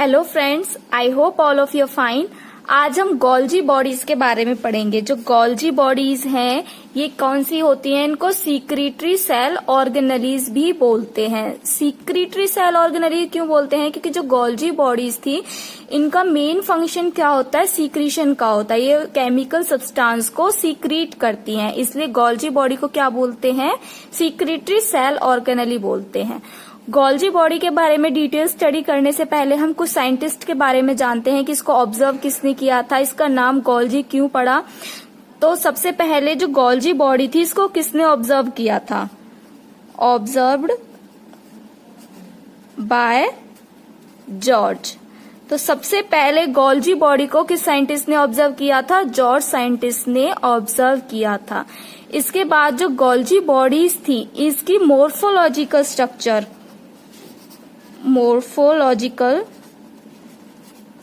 Hello friends, I hope all of you fine. आज हम Golgi bodies के बारे में पढ़ेंगे। जो गोल्जी बॉडीज हैं ये कौन सी होती हैं? इनको सीक्रेटरी सेल ऑर्गेनेलीज भी बोलते हैं। सीक्रेटरी सेल ऑर्गेनेलीज क्यों बोलते हैं? क्योंकि जो गोल्जी बॉडीज थी इनका मेन फंक्शन क्या होता है? सीक्रीशन का होता है। ये केमिकल सब्सटेंस को सीक्रेट करती हैं, इसलिए गोल्जी बॉडी को क्या बोलते हैं? सीक्रेटरी सेल ऑर्गेनेली बोलते हैं। गोल्जी बॉडी के बारे में डिटेल स्टडी करने से पहले हम कुछ साइंटिस्ट के बारे में जानते हैं कि इसको ऑब्जर्व किसने किया था, इसका नाम गोल्जी क्यों पड़ा। तो सबसे पहले जो गोल्जी बॉडी थी इसको किसने ऑब्जर्व किया था? Observed by George. तो सबसे पहले गोल्जी बॉडी को किस साइंटिस्ट ने ऑब्जर्व किया था? जॉर्ज साइंटिस्ट ने ऑब्जर्व किया था। इसके बाद जो गोल्जी बॉडीज थी इसकी मोर्फोलॉजिकल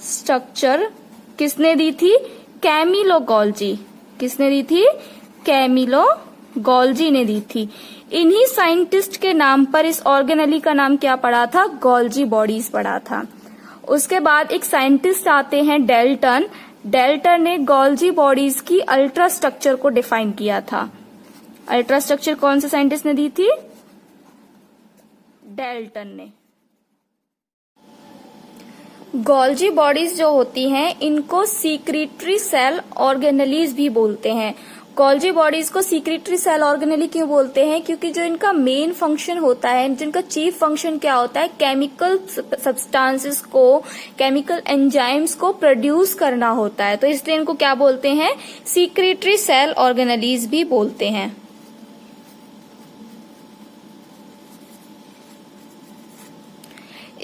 स्ट्रक्चर किसने दी थी? Camillo Golgi. किसने दी थी? कैमिलो गोल्जी ने दी थी। इन्हीं साइंटिस्ट के नाम पर इस ऑर्गेनेली का नाम क्या पड़ा था? गोल्जी बॉडीज पड़ा था। उसके बाद एक साइंटिस्ट आते हैं डेल्टन। डेल्टन ने गोल्जी बॉडीज की अल्ट्रा स्ट्रक्चर को डिफाइन किया था। अल्ट्रा स्ट्रक्चर कौन से साइंटिस्ट ने दी थी? डेल्टन ने। गोल्जी बॉडीज जो होती हैं इनको सीक्रेटरी सेल ऑर्गेनेलीज भी बोलते हैं। गोल्जी बॉडीज को सीक्रेटरी सेल ऑर्गेनेली क्यों बोलते हैं? क्योंकि जो इनका मेन फंक्शन होता है, जिनका चीफ फंक्शन क्या होता है? केमिकल सब्सटेंसेस को, केमिकल एंजाइम्स को प्रोड्यूस करना होता है। तो इसलिए इनको क्या बोलते हैं? सीक्रेटरी सेल ऑर्गेनेलीज भी बोलते हैं।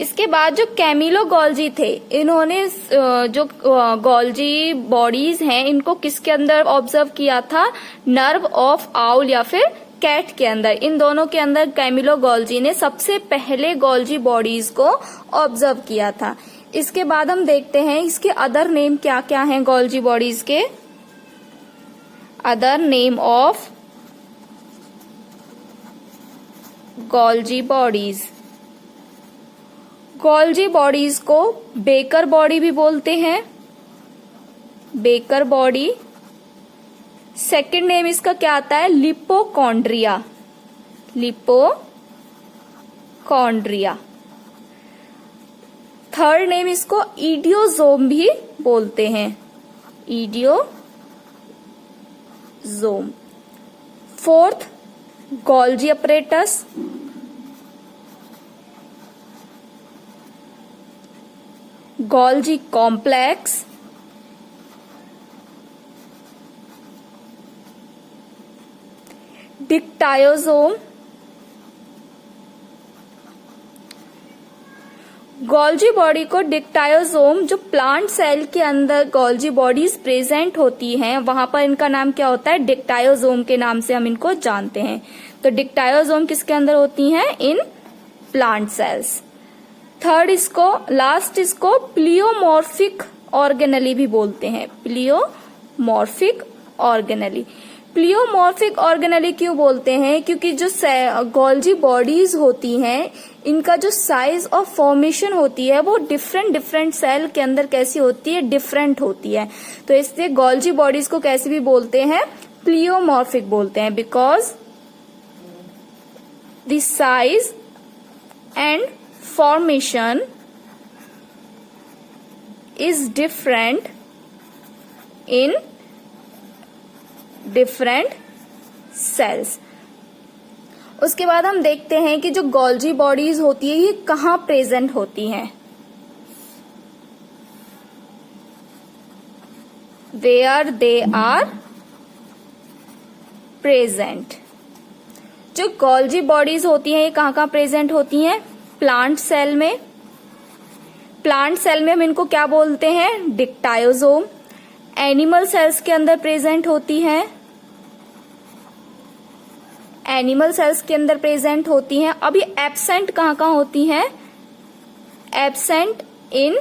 इसके बाद जो कैमिलो गोल्जी थे, इन्होंने जो गोल्जी बॉडीज हैं इनको किसके अंदर ऑब्जर्व किया था? नर्व ऑफ आउल या फिर कैट के अंदर। इन दोनों के अंदर कैमिलो गोल्जी ने सबसे पहले गोल्जी बॉडीज को ऑब्जर्व किया था। इसके बाद हम देखते हैं इसके अदर नेम क्या क्या हैं गोल्जी बॉडीज के। Other name of Golgi bodies. Golgi bodies को बेकर बॉडी भी बोलते हैं। Baker body. सेकंड नेम इसका क्या आता है? लिपोकॉन्ड्रिया। लिपोकॉन्ड्रिया। थर्ड नेम इसको इडियोजोम भी बोलते हैं। Idiosome. Fourth Golgi apparatus. Golgi complex. Dictyosome. Golgi body को डिक्टायोसोम, जो प्लांट सेल के अंदर गोल्जी बॉडीज प्रेजेंट होती हैं वहां पर इनका नाम क्या होता है? डिक्टायोसोम के नाम से हम इनको जानते हैं। तो डिक्टायोसोम किसके अंदर होती हैं? In plant cells. Third last इसको प्लियोमॉर्फिक ऑर्गेनेली भी बोलते हैं। Pleomorphic organelle. प्लियोमॉर्फिक ऑर्गेनेली क्यों बोलते हैं? क्योंकि जो गोल्जी बॉडीज होती हैं इनका जो साइज और फॉर्मेशन होती है वो डिफरेंट सेल के अंदर कैसी होती है? डिफरेंट होती है। तो इसलिए गोल्जी बॉडीज को कैसे भी बोलते हैं? प्लियोमॉर्फिक बोलते हैं। Because the size and formation is different in different cells। उसके बाद हम देखते हैं कि जो गोल्जी बॉडीज होती है ये कहाँ प्रेजेंट होती हैं। Where they are present। जो गोल्जी बॉडीज होती हैं ये कहाँ प्रेजेंट होती हैं? प्लांट सेल में। प्लांट सेल में हम इनको क्या बोलते हैं? डिक्टायोसोम। एनिमल सेल्स के अंदर प्रेजेंट होती हैं। एनिमल सेल्स के अंदर प्रेजेंट होती हैं। अभी एब्सेंट कहाँ होती हैं? Absent in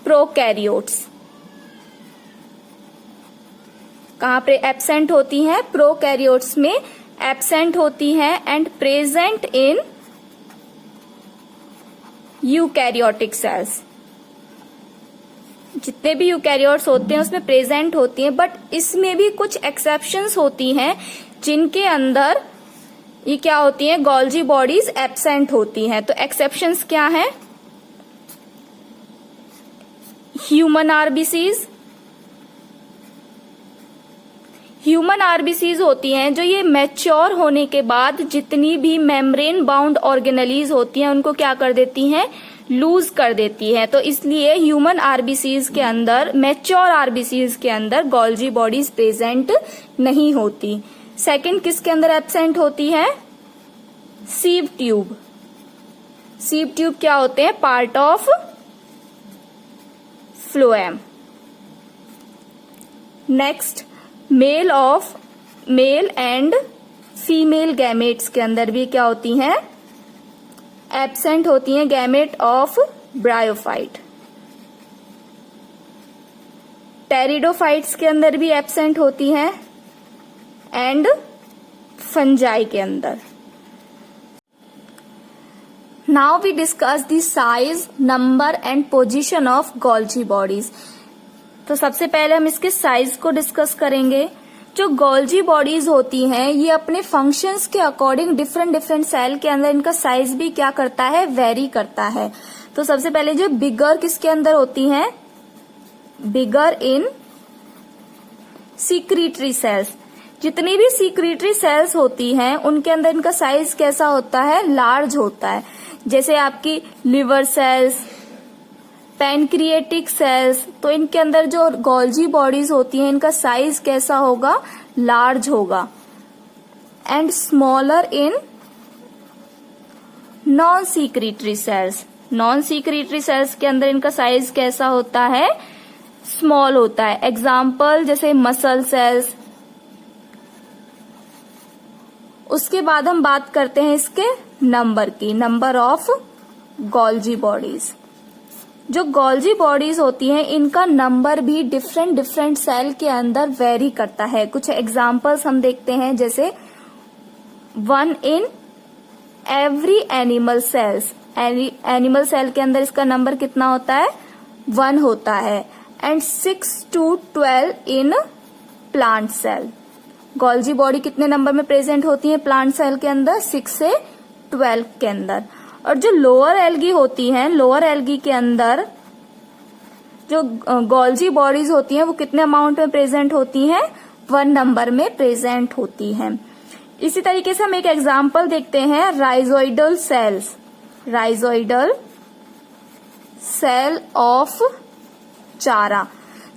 prokaryotes. कहाँ पे एब्सेंट होती हैं? प्रोकैरियोट्स में एब्सेंट होती हैं and present in eukaryotic cells. जितने भी यूकैरियोट्स होते हैं उसमें प्रेजेंट होती हैं, बट इसमें भी कुछ एक्सेप्शंस होती हैं जिनके अंदर ये क्या होती हैं, गोल्जी बॉडीज एब्सेंट होती हैं। तो एक्सेप्शंस क्या हैं? ह्यूमन आरबीसीज, ह्यूमन आरबीसीज होती हैं जो ये मैच्योर होने के बाद जितनी भी मेम्ब्रेन बाउंड ऑर्गेनेलीज होती हैं उनको क्या कर देती हैं, लूज कर देती है। तो इसलिए ह्यूमन आरबीसीज के अंदर, मैच्योर आरबीसीज के अंदर गोल्जी बॉडीज प्रेजेंट नहीं होती। सेकंड किसके अंदर एब्सेंट होती है? Sieve tube. सीव ट्यूब क्या होते हैं? Part of phloem. Next, male and female gametes के अंदर भी क्या होती हैं, एब्सेंट होती हैं गैमेट ऑफ ब्रायोफाइट। टेरिडोफाइट्स के अंदर भी एब्सेंट होती हैं एंड फंजाई के अंदर। Now we discuss the size, number and position of Golgi bodies. तो सबसे पहले हम इसके साइज को डिस्कस करेंगे। जो गोल्जी बॉडीज होती हैं ये अपने फंक्शंस के अकॉर्डिंग डिफरेंट सेल के अंदर इनका साइज भी क्या करता है, वेरी करता है। तो सबसे पहले जो बिगर किसके अंदर होती हैं, बिगर इन सीक्रीटरी सेल्स। जितनी भी सीक्रीटरी सेल्स होती हैं उनके अंदर इनका साइज कैसा होता है, लार्ज होता है। जैसे आपकी लिवर सेल्स, पैनक्रिएटिक सेल्स, तो इनके अंदर जो गोल्जी बॉडीज होती हैं इनका साइज कैसा होगा, लार्ज होगा। And smaller in non secretory cells. Non secretory cells के अंदर इनका साइज कैसा होता है, स्मॉल होता है। एग्जाम्पल जैसे मसल सेल्स। उसके बाद हम बात करते हैं इसके नंबर की, नंबर ऑफ गोल्जी बॉडीज। जो गोल्जी बॉडीज होती हैं इनका नंबर भी डिफरेंट सेल के अंदर वेरी करता है। कुछ एग्जाम्पल्स हम देखते हैं, जैसे 1 in every animal cells. Animal cell के अंदर इसका नंबर कितना होता है, 1 होता है। And 6 to 12 in plant cell. Golgi body कितने नंबर में प्रेजेंट होती है प्लांट सेल के अंदर, 6 से 12 के अंदर। और जो लोअर एल्गी होती हैं, लोअर एल्गी के अंदर जो गोल्जी बॉडीज होती हैं वो कितने अमाउंट में प्रेजेंट होती हैं, 1 नंबर में प्रेजेंट होती हैं। इसी तरीके से हम एक एग्जाम्पल देखते हैं, राइजोइडल सेल्स। राइजोइडल सेल ऑफ चारा।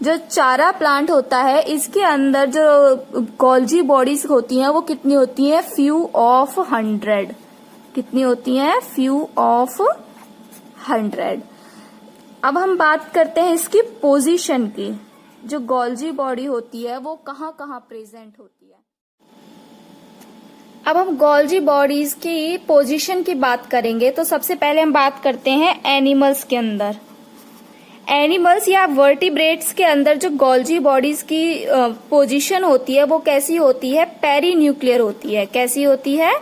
जो चारा प्लांट होता है इसके अंदर जो गोल्जी बॉडीज होती हैं वो कितनी होती हैं, फ्यू ऑफ 100। कितनी होती हैं, फ्यू ऑफ 100। अब हम बात करते हैं इसकी पोजीशन की। जो गोल्जी बॉडी होती है वो कहाँ कहाँ प्रेजेंट होती है। अब हम गोल्जी बॉडीज की पोजीशन की बात करेंगे। तो सबसे पहले हम बात करते हैं एनिमल्स के अंदर। एनिमल्स या वर्टिब्रेट्स के अंदर जो गोल्जी बॉडीज की पोजीशन होती है वो कैसी होती है, पेरीन्यूक्लियर होती है। कैसी होती है,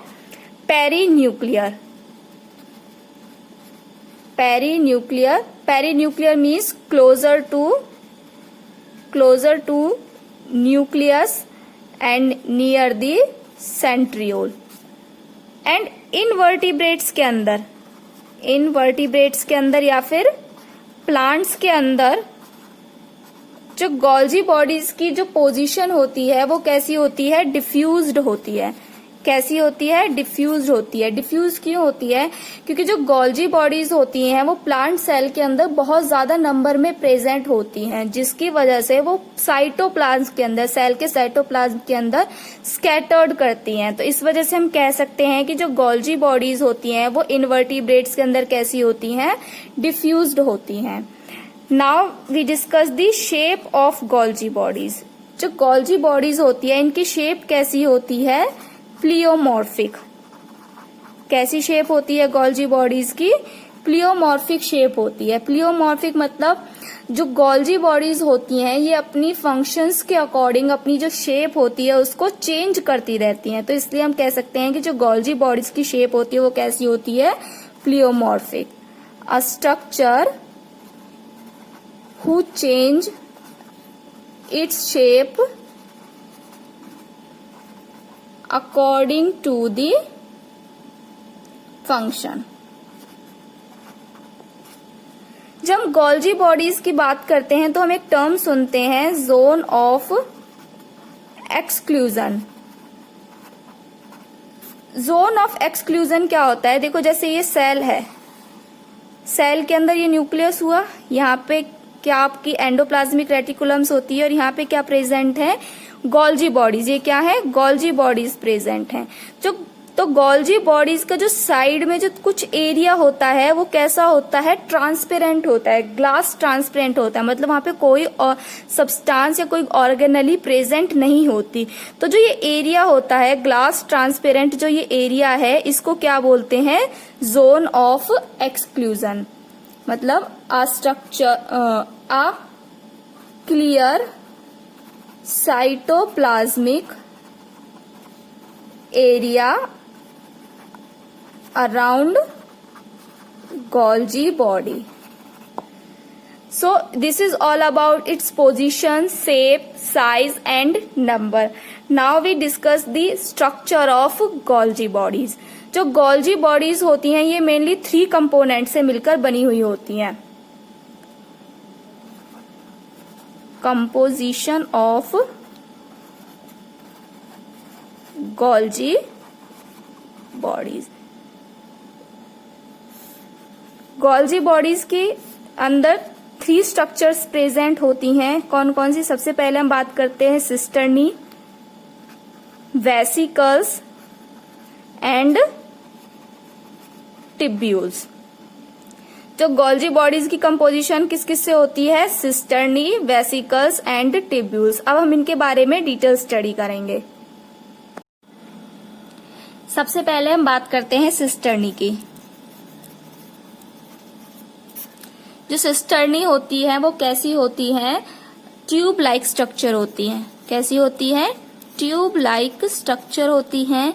perinuclear. Perinuclear, perinuclear means closer to nucleus and near the centriole. And invertebrates के अंदर या फिर प्लांट्स के अंदर जो गोल्जी बॉडीज की जो पोजीशन होती है वो कैसी होती है, डिफ्यूज्ड होती है। कैसी होती है, डिफ्यूज्ड होती है। डिफ्यूज क्यों होती है, क्योंकि जो गोल्जी बॉडीज होती हैं वो प्लांट सेल के अंदर बहुत ज्यादा नंबर में प्रेजेंट होती हैं, जिसकी वजह से वो साइटोप्लाज्म के अंदर, सेल के साइटोप्लाज्म के अंदर स्कैटर्ड करती हैं। तो इस वजह से हम कह सकते हैं कि जो गोल्जी बॉडीज होती हैं वो इनवर्टिब्रेट्स के अंदर कैसी होती हैं, डिफ्यूज्ड होती हैं। Now we discuss the shape of Golgi bodies. जो गोल्जी बॉडीज होती है इनकी शेप कैसी होती है, प्लियोमॉर्फिक। कैसी शेप होती है गोल्जी बॉडीज की, प्लियोमॉर्फिक शेप होती है। प्लियोमॉर्फिक मतलब जो गोल्जी बॉडीज होती हैं ये अपनी फंक्शंस के अकॉर्डिंग अपनी जो शेप होती है उसको चेंज करती रहती हैं। तो इसलिए हम कह सकते हैं कि जो गोल्जी बॉडीज की शेप होती है वो कैसी होती है, pleomorphic. A structure who change its shape according to the function। जब हम गोल्जी बॉडीज की बात करते हैं तो हम एक टर्म सुनते हैं, zone of exclusion. Zone of exclusion क्या होता है? देखो जैसे ये सेल है, सेल के अंदर ये न्यूक्लियस हुआ, यहाँ पे क्या आपकी एंडोप्लाज्मिक रेटिकुलम्स होती है और यहाँ पे क्या प्रेजेंट है? Golgi bodies. ये क्या है? गोल्जी बॉडीज प्रेजेंट हैं। तो गोल्जी बॉडीज का जो साइड में जो कुछ एरिया होता है वो कैसा होता है? ट्रांसपेरेंट होता है, ग्लास ट्रांसपेरेंट होता है, मतलब वहां पे कोई सब्सटेंस या कोई ऑर्गेनली प्रेजेंट नहीं होती। तो जो ये एरिया होता है ग्लास ट्रांसपेरेंट, जो ये एरिया है इसको क्या बोलते हैं? Zone of exclusion. मतलब a structure, a clear cytoplasmic area around Golgi body. So this is all about its position, shape, size and number. Now we discuss the structure of Golgi bodies. जो Golgi bodies होती हैं ये mainly 3 component से मिलकर बनी हुई होती हैं। Composition of Golgi bodies. Golgi bodies के अंदर 3 स्ट्रक्चर्स प्रेजेंट होती हैं। कौन कौन सी? सबसे पहले हम बात करते हैं सिस्टर्नी, वेसिकल्स एंड टिब्यूल्स। जो गोल्जी बॉडीज की कंपोजिशन किस किस से होती है? Cisternae, vesicles and tubules. अब हम इनके बारे में डिटेल स्टडी करेंगे। सबसे पहले हम बात करते हैं सिस्टर्नी की। जो सिस्टर्नी होती है वो कैसी होती है? ट्यूब लाइक स्ट्रक्चर होती है। कैसी होती है? ट्यूब लाइक स्ट्रक्चर होती है।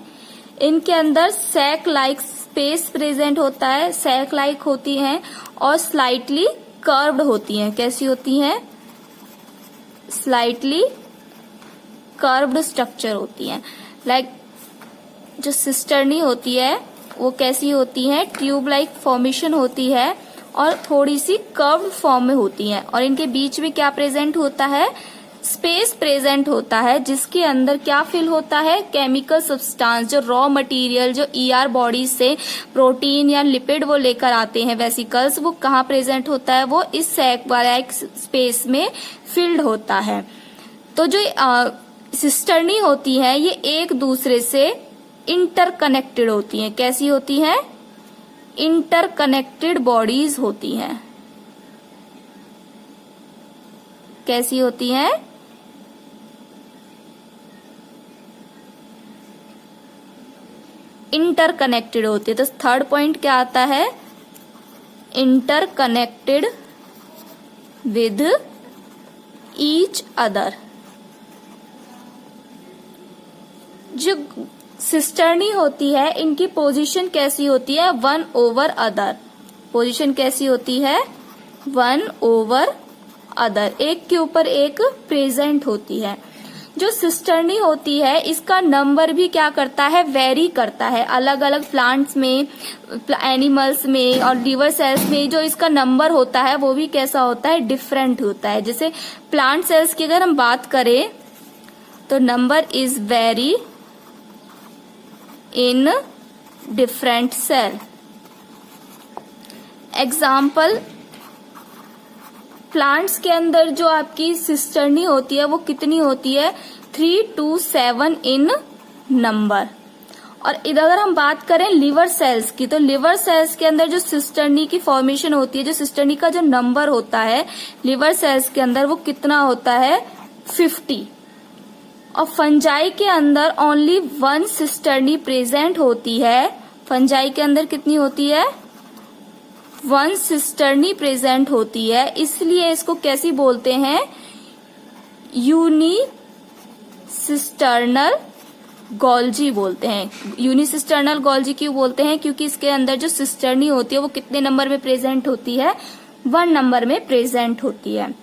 इनके अंदर सैक लाइक स्पेस प्रेजेंट होता है, सैक लाइक होती हैं और स्लाइटली कर्व्ड होती हैं। कैसी होती हैं? स्लाइटली कर्व्ड स्ट्रक्चर होती हैं। लाइक जो सिस्टर्नी होती है वो कैसी होती है? ट्यूब लाइक फॉर्मेशन होती है और थोड़ी सी कर्व्ड फॉर्म में होती हैं और इनके बीच में क्या प्रेजेंट होता है? स्पेस प्रेजेंट होता है जिसके अंदर क्या फिल होता है? केमिकल सब्सटेंस, जो रॉ मटेरियल जो ईआर बॉडी से प्रोटीन या लिपिड वो लेकर आते हैं वेसिकल्स, वो कहाँ प्रेजेंट होता है? वो इस सैक वाला स्पेस में फिल्ड होता है। तो जो सिस्टर्नी होती है ये एक दूसरे से इंटरकनेक्टेड होती हैं। कैसी होती हैं? इंटरकनेक्टेड बॉडीज होती हैं। कैसी होती हैं? इंटरकनेक्टेड होती है। तो थर्ड पॉइंट क्या आता है? Interconnected with each other. जो सिस्टर्नी होती है इनकी पोजीशन कैसी होती है? 1 over अदर। पोजीशन कैसी होती है? 1 over अदर, एक के ऊपर एक प्रेजेंट होती है। जो सिस्टर्नी होती है इसका नंबर भी क्या करता है? वेरी करता है। अलग अलग प्लांट्स में, एनिमल्स में और लिवर सेल्स में जो इसका नंबर होता है वो भी कैसा होता है? डिफरेंट होता है। जैसे प्लांट सेल्स की अगर हम बात करें तो number is very in different cell. Example, plants के अंदर जो आपकी सिस्टर्नी होती है वो कितनी होती है? 3 to 7 इन नंबर। और इधर अगर हम बात करें लिवर सेल्स की, तो लिवर सेल्स के अंदर जो सिस्टर्नी की फॉर्मेशन होती है, जो सिस्टर्नी का जो नंबर होता है लिवर सेल्स के अंदर वो कितना होता है? 50। और फंजाई के अंदर ओनली 1 सिस्टर्नी प्रेजेंट होती है। फंजाई के अंदर कितनी होती है? 1 सिस्टर्नी प्रेजेंट होती है, इसलिए इसको कैसी बोलते हैं? यूनिसिस्टर्नल गोल्जी बोलते हैं। यूनिसिस्टर्नल गोल्जी क्यों बोलते हैं? क्योंकि इसके अंदर जो सिस्टर्नी होती है वो कितने नंबर में प्रेजेंट होती है? 1 नंबर में प्रेजेंट होती है।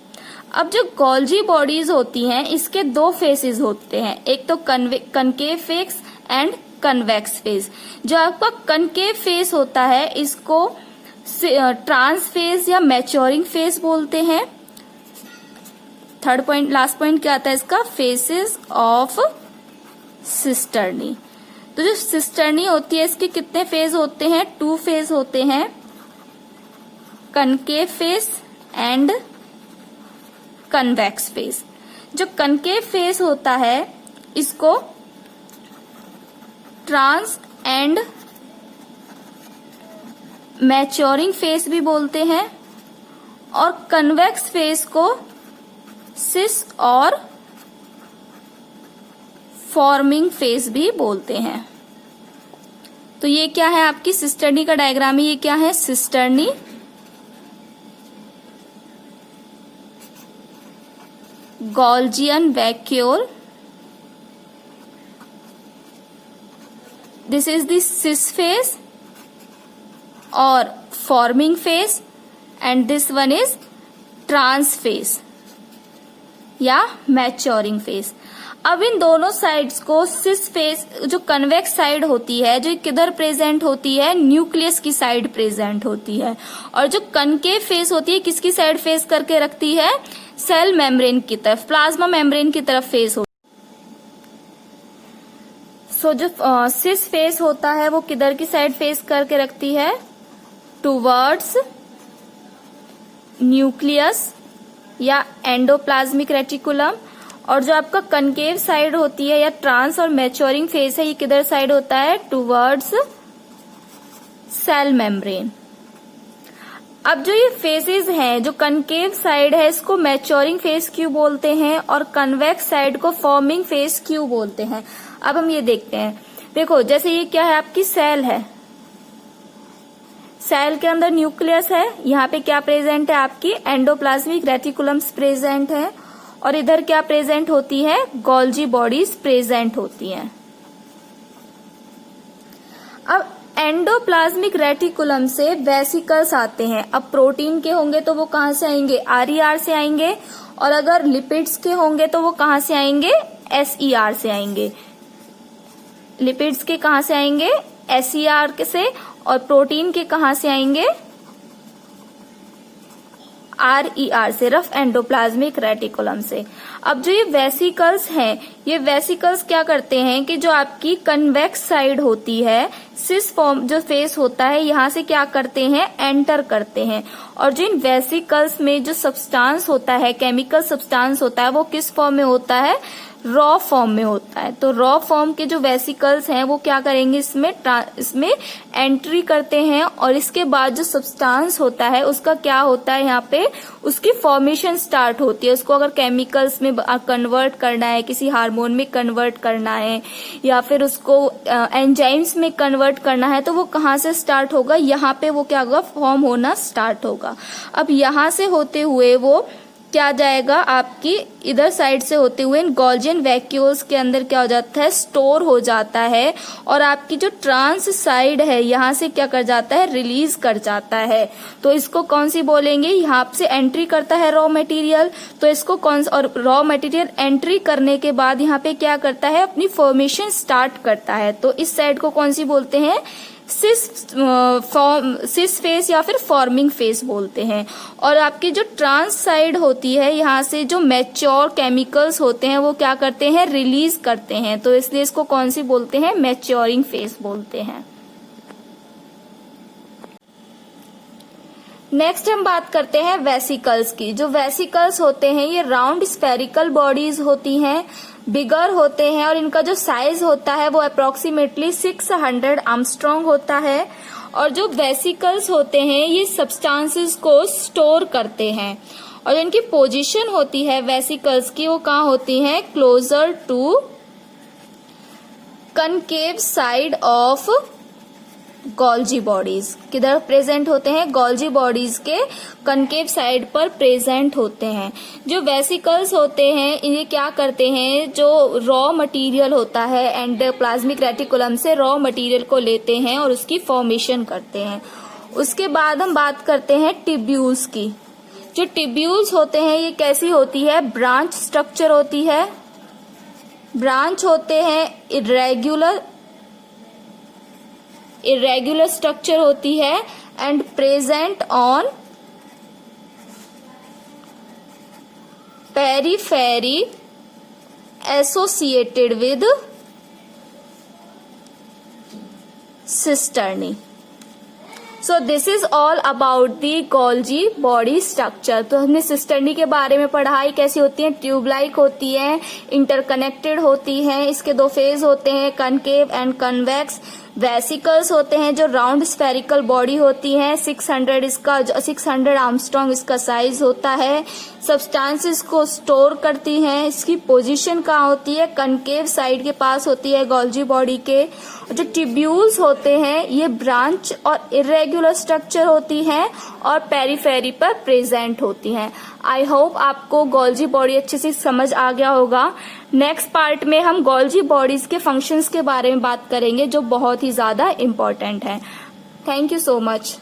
अब जो गोल्जी बॉडीज होती हैं इसके 2 फेसेस होते हैं, एक तो concave face and convex face. जो आपका कनकेव फेस होता है इसको ट्रांस फेस या मैच्योरिंग फेस बोलते हैं। थर्ड पॉइंट, लास्ट पॉइंट क्या आता है इसका, फेसेस ऑफ सिस्टर्नी। तो जो सिस्टर्नी होती है इसके कितने फेज होते हैं, 2 फेज होते हैं, concave face and convex face. जो कनकेव फेस होता है इसको ट्रांस एंड मैच्योरिंग फेस भी बोलते हैं और कन्वेक्स फेस को सिस और फॉर्मिंग फेस भी बोलते हैं। तो ये क्या है आपकी सिस्टर्नी का डायग्राम है, ये क्या है cisternae, Golgian vacuole, this is the cis face और forming face and this one is trans face या मैच्योरिंग फेस। अब इन दोनों साइड्स को सिस फेस, जो कन्वेक्स साइड होती है जो किधर प्रेजेंट होती है, न्यूक्लियस की साइड प्रेजेंट होती है, और जो कनकेव फेस होती है किसकी साइड फेस करके रखती है, सेल मेम्ब्रेन की तरफ, प्लाज्मा मेम्ब्रेन की तरफ फेस होती है। सो जो सिस फेस होता है वो किधर की साइड फेस करके रखती है, टुवर्ड्स न्यूक्लियस या एंडोप्लाज्मिक रेटिकुलम, और जो आपका कनकेव साइड होती है या ट्रांस और मैच्योरिंग फेस है ये किधर साइड होता है, टुवर्ड्स सेल मेम्ब्रेन। अब जो ये फेसेस हैं, जो कनकेव साइड है इसको मैच्योरिंग फेस क्यों बोलते हैं और कन्वेक्स साइड को फॉर्मिंग फेस क्यों बोलते हैं। अब हम ये देखते हैं, देखो जैसे ये क्या है आपकी सेल है, सेल के अंदर न्यूक्लियस है, यहाँ पे क्या प्रेजेंट है आपकी एंडोप्लाज्मिक रेटिकुलम्स प्रेजेंट है, और इधर क्या प्रेजेंट होती है, गोल्जी बॉडीज प्रेजेंट होती हैं। अब एंडोप्लाज्मिक रेटिकुलम से वेसिकल्स आते हैं। अब प्रोटीन के होंगे तो वो कहां से आएंगे, आरईआर से आएंगे, और अगर लिपिड्स के होंगे तो वो कहां से आएंगे, एसईआर से आएंगे। लिपिड्स के कहां से आएंगे, एसईआर से, और प्रोटीन के कहां से आएंगे, आरईआर से, रफ एंडोप्लाज्मिक रेटिकुलम से। अब जो ये वेसिकल्स हैं, ये वेसिकल्स क्या करते हैं कि जो आपकी कन्वेक्स साइड होती है, सिस फॉर्म जो फेस होता है, यहां से क्या करते हैं, एंटर करते हैं, और जो इन वेसिकल्स में जो सब्सटेंस होता है, केमिकल सब्सटेंस होता है, वो किस फॉर्म में होता है, रॉ फॉर्म में होता है। तो रॉ फॉर्म के जो वेसिकल्स हैं वो क्या करेंगे, इसमें एंट्री करते हैं, और इसके बाद जो सब्सटेंस होता है उसका क्या होता है, यहाँ पे उसकी फॉर्मेशन स्टार्ट होती है। उसको अगर केमिकल्स में कन्वर्ट करना है, किसी हार्मोन में कन्वर्ट करना है, या फिर उसको एंजाइम्स में कन्वर्ट करना है, तो वो कहाँ से स्टार्ट होगा, यहाँ पे वो क्या होगा, फॉर्म होना स्टार्ट होगा। अब यहाँ से होते हुए वो क्या जाएगा, आपकी इधर साइड से होते हुए गोल्जियन वैक्यूल्स के अंदर क्या हो जाता है, स्टोर हो जाता है, और आपकी जो ट्रांस साइड है यहाँ से क्या कर जाता है, रिलीज कर जाता है। तो इसको कौन सी बोलेंगे, यहाँ से एंट्री करता है रॉ मटेरियल, तो इसको कौन, और रॉ मटेरियल एंट्री करने के बाद यहाँ पे क्या करता है, अपनी फॉर्मेशन स्टार्ट करता है। तो इस साइड को कौन सी बोलते हैं, सिस फेस या फिर फॉर्मिंग फेस बोलते हैं। और आपकी जो ट्रांस साइड होती है, यहाँ से जो मैच्योर केमिकल्स होते हैं वो क्या करते हैं, रिलीज करते हैं, तो इसलिए इसको कौन सी बोलते हैं, मैच्योरिंग फेस बोलते हैं। नेक्स्ट हम बात करते हैं वेसिकल्स की। जो वेसिकल्स होते हैं ये राउंड स्फेरिकल बॉडीज होती हैं, बिगर होते हैं, और इनका जो साइज होता है वो अप्रोक्सीमेटली 600 आर्मस्ट्रॉन्ग होता है। और जो वेसिकल्स होते हैं ये सब्सटेंसेस को स्टोर करते हैं, और इनकी पोजीशन होती है वेसिकल्स की, वो कहाँ होती है, closer to concave side of Golgi bodies. किधर प्रेजेंट होते हैं, गोल्जी बॉडीज के कनकेव साइड पर प्रेजेंट होते हैं। जो वेसिकल्स होते हैं इन्हें क्या करते हैं, जो रॉ मटेरियल होता है एंडोप्लाज्मिक रेटिकुलम से रॉ मटेरियल को लेते हैं और उसकी फॉर्मेशन करते हैं, उसके बाद हम बात करते हैं ट्यूब्यूल्स की। जो ट्यूब्यूल्स होते हैं ये कैसी होती है, ब्रांच स्ट्रक्चर होती है। ब्रांच होते हैं इरेगुलर स्ट्रक्चर होती है and present on periphery associated with cisternae. So this is all about the Golgi body structure. तो हमने सिस्टर्नी के बारे में पढ़ा, कैसी होती है, ट्यूब लाइक होती है, इंटरकनेक्टेड होती है, इसके दो फेज होते हैं, कनकेव एंड कन्वेक्स। वेसिकल्स होते हैं जो राउंड स्फेरिकल बॉडी होती है, 600 आर्मस्ट्रॉन्ग इसका साइज होता है। सब्सटेंसेस को स्टोर करती हैं, इसकी पोजीशन कहाँ होती है, कनकेव साइड के पास होती है गोल्जी बॉडी के। जो ट्यूब्यूल्स होते हैं ये ब्रांच और इरेगुलर स्ट्रक्चर होती हैं और पेरीफेरी पर प्रेजेंट होती हैं। आई होप आपको गोल्जी बॉडी अच्छे से समझ आ गया होगा। नेक्स्ट पार्ट में हम गोल्जी बॉडीज के फंक्शंस के बारे में बात करेंगे जो बहुत ही ज्यादा इम्पोर्टेंट है। Thank you so much.